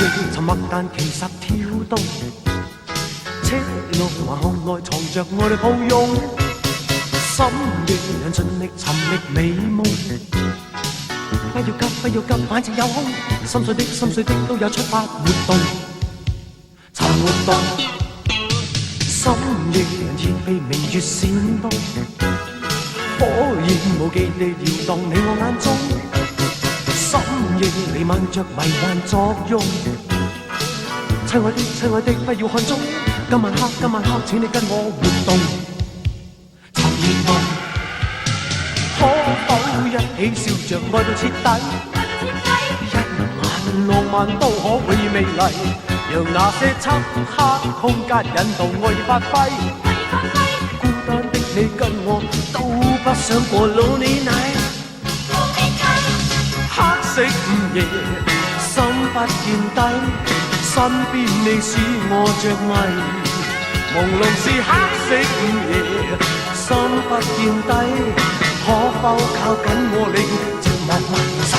夜沉默但其實跳動，車內橫巷內藏着我哋抱擁，深夜人盡力尋覓美夢。不要急，不要急，反正有空，心碎的都有出發活動，尋活動。深夜人熱被明月閃動，火焰無忌地搖動你我眼中。深夜彌漫着迷幻作用，親愛的，不要看鐘，今晚黑，請你跟我活動，尋熱夢。可否一起笑着愛到徹底？一晚浪漫都可永遠美麗，讓那些漆黑空間引導愛意發揮。孤單的你跟我都不想過 Lonely Night。黑色午夜，心不見底，身邊你使我着迷。朦朧是黑色午夜，心不見底，可否靠緊我令寂寞迷逝？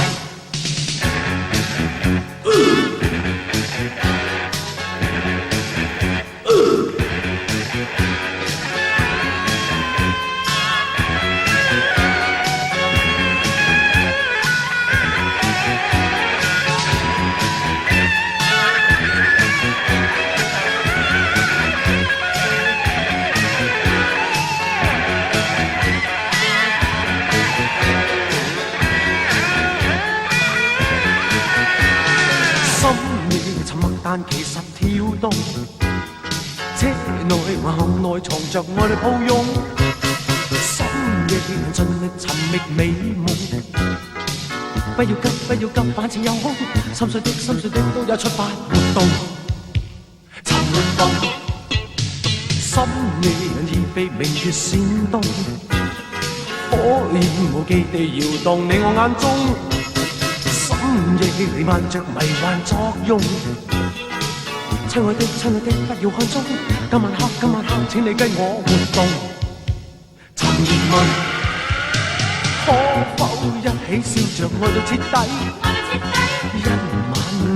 但其實跳動，車內橫巷內藏着我哋抱擁，深夜人盡力尋覓美夢。不要急，不要急，反正有空，心碎的都有出發活動，尋活動。深夜人熱被明月閃動，火焰無忌地搖動你我眼中。深夜彌漫着迷幻作用，親愛的，不要看鐘，今晚黑，請你跟我活動，尋熱夢。可否一起笑着愛到徹底？一晚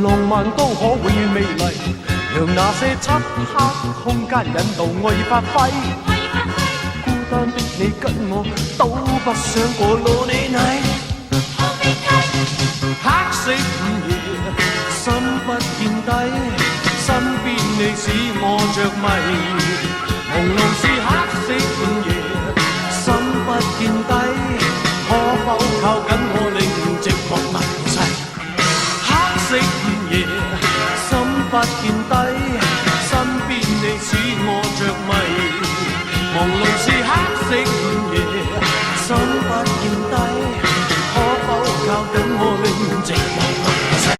浪漫都可永遠美麗，讓那些漆黑空間引導愛意發揮。孤單的你跟我都不想過 Lonely Night。黑色午夜，心不見底，身邊你使我着迷。朦朧是黑色午夜，心不見底，可否靠緊我令寂寞迷逝？黑色午夜，心不見